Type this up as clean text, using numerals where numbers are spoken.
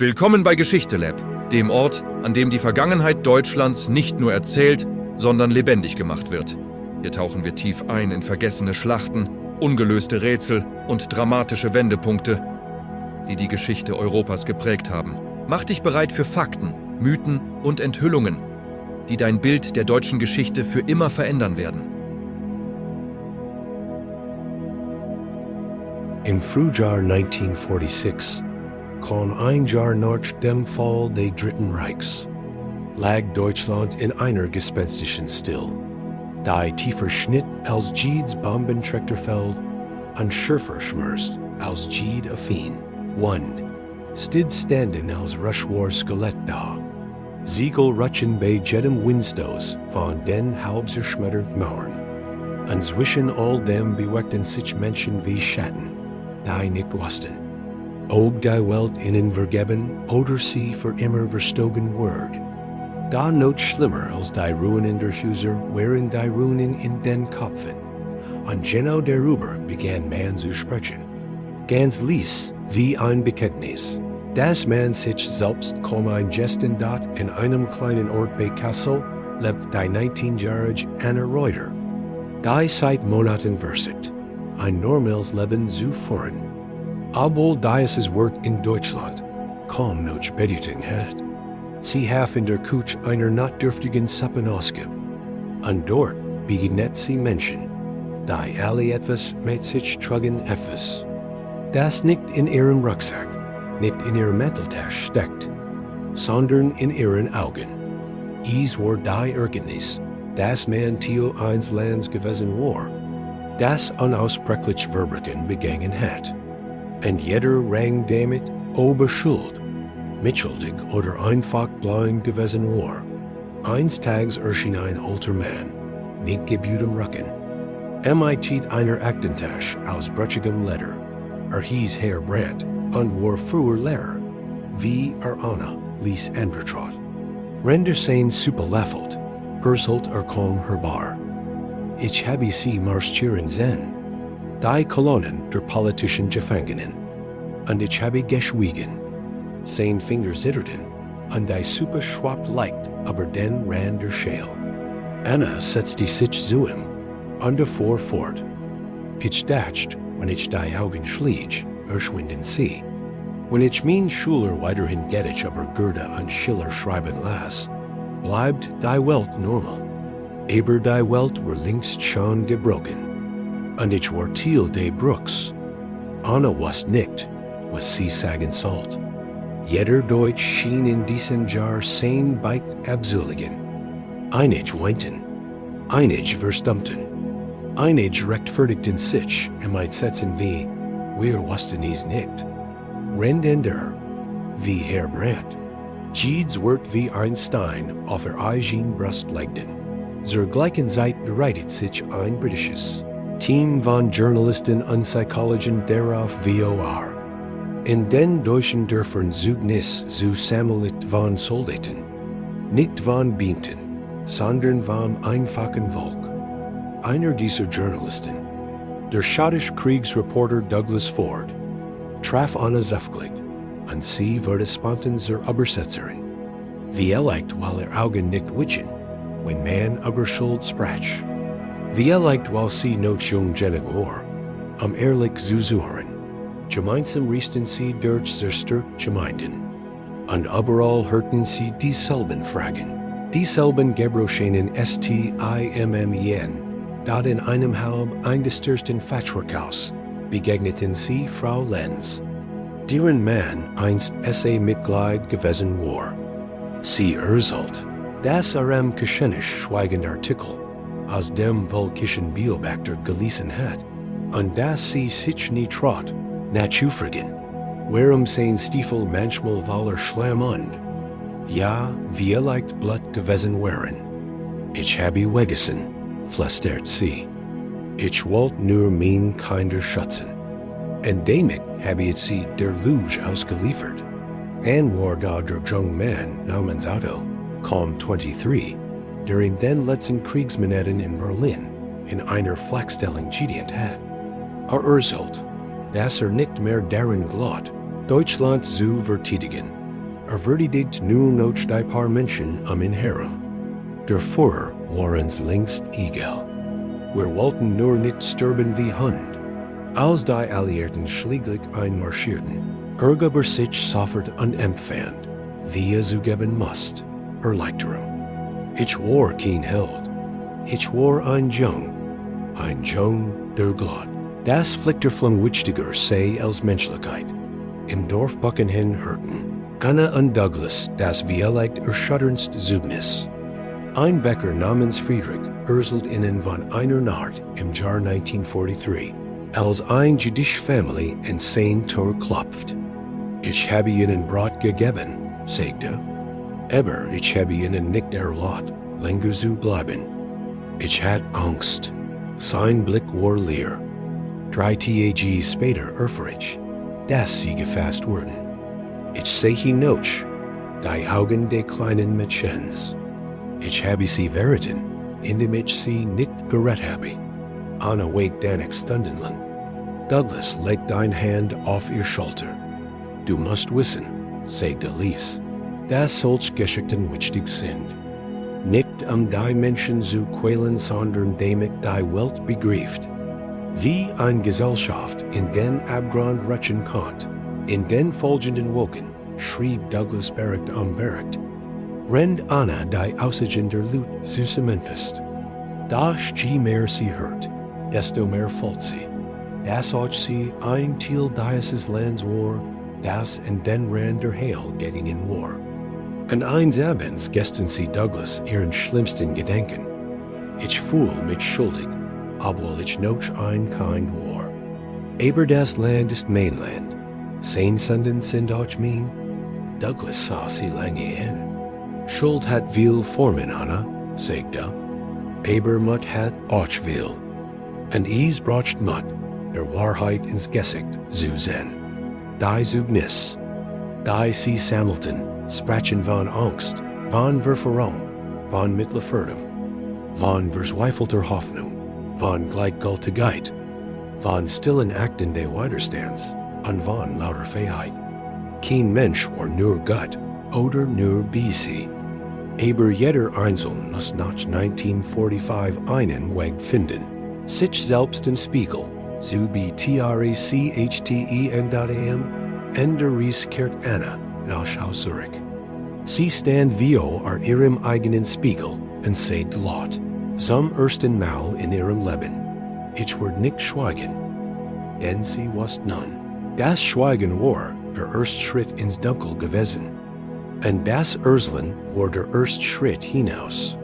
Willkommen bei GESCHICHTELAB, dem Ort, an dem die Vergangenheit Deutschlands nicht nur erzählt, sondern lebendig gemacht wird. Hier tauchen wir tief ein in vergessene Schlachten, ungelöste Rätsel und dramatische Wendepunkte, die die Geschichte Europas geprägt haben. Mach dich bereit für Fakten, Mythen und Enthüllungen, die dein Bild der deutschen Geschichte für immer verändern werden. Im Frühjahr 1946 kam ein Jahr nach dem Fall des Dritten Reichs, lag Deutschland in einer gespenstischen Still. Die tiefer Schnitt als Jedes Bombenträchterfeld an schärfer schmerzt als Jede affin. Wand, stid standen als Rushwar Skelett da. Siegel rutschen bei jedem Windstoß von den halb zerschmetterten Mauern. Und zwischen all dem beweckten sich Menschen wie Schatten, die nicht wussten, ob die Welt ihnen vergeben oder sie für immer verstogen wird. Da not schlimmer als die Ruinen der Häuser wären die Ruinen in den Köpfen. Und genau darüber begann man zu sprechen. Ganz leis wie ein Bekenntnis, dass man sich selbst kaum ein Gesten dat in einem kleinen Ort bei Kassel lebt die 19-jährige Anna Reuter. Die seit Monaten versucht, ein normales Leben zu führen. Obwohl dieses Wort in Deutschland kaum noch Bedeutung hat. Sie hat in der Küche einer notdürftigen Suppe ausgibt. Und dort begegnet sie Menschen, die alle etwas mit sich tragen etwas, das nicht in ihrem Rucksack, nicht in ihrer Manteltasche steckt, sondern in ihren Augen. Es war die Erkenntnis, dass man Teil eines Landes gewesen war, das unaussprechlich Verbrechen begangen hat. Und jeder rang damit oberschuld, mitschuldig oder einfach blind gewesen war. Eines Tages erschien ein alter Mann, nicht gebührtem Rücken. Mit einer Aktentasche aus brüchigem Leder. Hieß Herr Brandt und war früher Lehrer, wie Anna ließ anvertraut. Render sein super läffelt, sollt kaum herbar. Ich habe sie marschieren sehen. Die Kolonnen der politischen Gefangenen. Und ich habe geschwiegen. Sein Finger zitterten, und die Suppe schwappt leicht über den Rand der Schale. Anna setzte sich zu ihm, und fuhr fort. Ich dachte, wenn ich die Augen schlieg, verschwinden sie. Wenn ich mein Schüler weiterhin Gedicht über Goethe und Schiller schreiben las, bleibt die Welt normal. Aber die Welt war längst schon gebrochen. Und ich war Teil des Bruchs. Anna wusste nicht, was sie sagen sollte. Jeder Deutsch schien in diesem Jahr sein Beid abzuliegen. Einige weinten, einige verstummten, einige rechtfertigten sich mit Sätzen wie, wir wussten es nicht. Rendender, wie Herr Brandt. Jedes Wort wie ein Stein auf der eigenen Brust legten. Zur gleichen Zeit bereitet sich ein britisches Team von Journalisten und Psychologen darauf vor. In den deutschen Dörfern Zeugnis zu sammeln von Soldaten, nicht von Beamten, sondern von einfachen Volk. Einer dieser Journalisten, der schottische Kriegsreporter Douglas Ford, traf Anna zufällig, und sie wurde spontan zur Übersetzerin. Vielleicht, weil Augen nicht witchen, wenn man über Schuld sprach. Vielleicht, weil sie noch jung genug war, ehrlich zu suchen. Gemeinsam riesten sie durch zerstört Gemeinden. Und überall hörten sie dieselben Fragen. Dieselben Gebroschenen STIMMEN, dort in einem halb eingestürzten Fachwerkhaus begegneten sie Frau Lenz, deren Mann einst SA-Mitglied gewesen war. Sie erzählt, dass geschenisch schweigende Artikel aus dem Volkischen Beobachter gelesen hat, und dass sie sich nie traut, nachzufragen, warum sein Stiefel manchmal voller Schlamm und, ja, vielleicht Blut gewesen wären. Ich habe vergessen, flüstert sie. Ich wollte nur mein Kinder schützen. Und damit habe ich sie der Luge ausgeliefert. Ein war gar der junge Mann namens Otto, kaum 23, der in den letzten Kriegsmonaten in Berlin in einer Flakstellung gedient hat. Erzählt, dass nicht mehr darin glaubt, Deutschland zu verteidigen, Verdidigt nu noch die paar Menschen in Herren. Der Führer warens längst egal. Wir wollten nur nicht sterben wie Hund. Als die Alliierten schläglich einmarschierten, aber sich sofort empfand, wie zugeben musst, erleichtern. Ich war kein Held. Ich war ein Jung der Gott. Das Flichter von wichtiger sei als Menschlichkeit. Im Dorf Buckenhen hörten, Gunnar und Douglas das vielleicht erschütterndst Zeugnis. Ein Bäcker namens Friedrich erzählt ihnen von einer Nacht im Jahr 1943, als ein jüdische Familie in sein Tor klopft. Ich habe ihnen Brot gegeben, sagte, aber ich habe ihnen nicht erlaubt, länger zu bleiben. Ich hatte Angst. Sein Blick war leer. 3 Tage später erfuhr ich, dass sie gefasst wurden. Ich sehe noch die Augen der kleinen Mädchens. Ich habe sie verraten, indem ich sie nicht gerettet habe. Anna wait danig stundenlang. Douglas legt eine Hand auf ihr Schulter. Du musst wissen, sagte Lies, dass solche Geschichten wichtig sind. Nicht die Menschen zu quälen, sondern damit die Welt begreift. Wie eine Gesellschaft in den Abgrund rutschen kann. In den folgenden Wochen schrieb Douglas Bericht am Bericht, rennt Anna die Aussichten der Lut zusammenfasst. Da je mehr sie hört, desto mehr folgt sie. Das auch sie ein Teil dieses Landes war, das in den Rand der Heil gegen ihn war. Und eines Abends gestern sie Douglas ihren schlimmsten Gedanken. Ich fühl mich schuldig, obwohl ich noch ein Kind war. Aber das Land ist Mainland. Sein Sünden sind auch mein. Douglas sah sie lange an. Schuld hat viel Formen, Anna, sagte. Aber Mut hat auch viel. Und is bracht Mut, der Wahrheit ins Gesicht zu sehen. Die Zeugnis, die sie sammelten, sprachen von Angst, von Verführung, von Mittelferdung, von verzweifelter Hoffnung, von Gleichgültigkeit, von stillen Akten des Widerstands und von lauter Freiheit. Kein Mensch war nur Gott oder nur BC. Aber jeder Einzelne muss nach 1945 einen Weg finden, sich selbst im Spiegel, so wie trachten.am, und der Ries kehrt Anna nach Haus zurück. Sie stand wie an ihrem eigenen Spiegel und sagt laut, zum ersten Mal in ihrem Leben, ich werde nicht schweigen, denn sie wusste nun. Das Schweigen war der erste Schritt ins Dunkel gewesen. Und das Erzählen war der erste Schritt hinaus.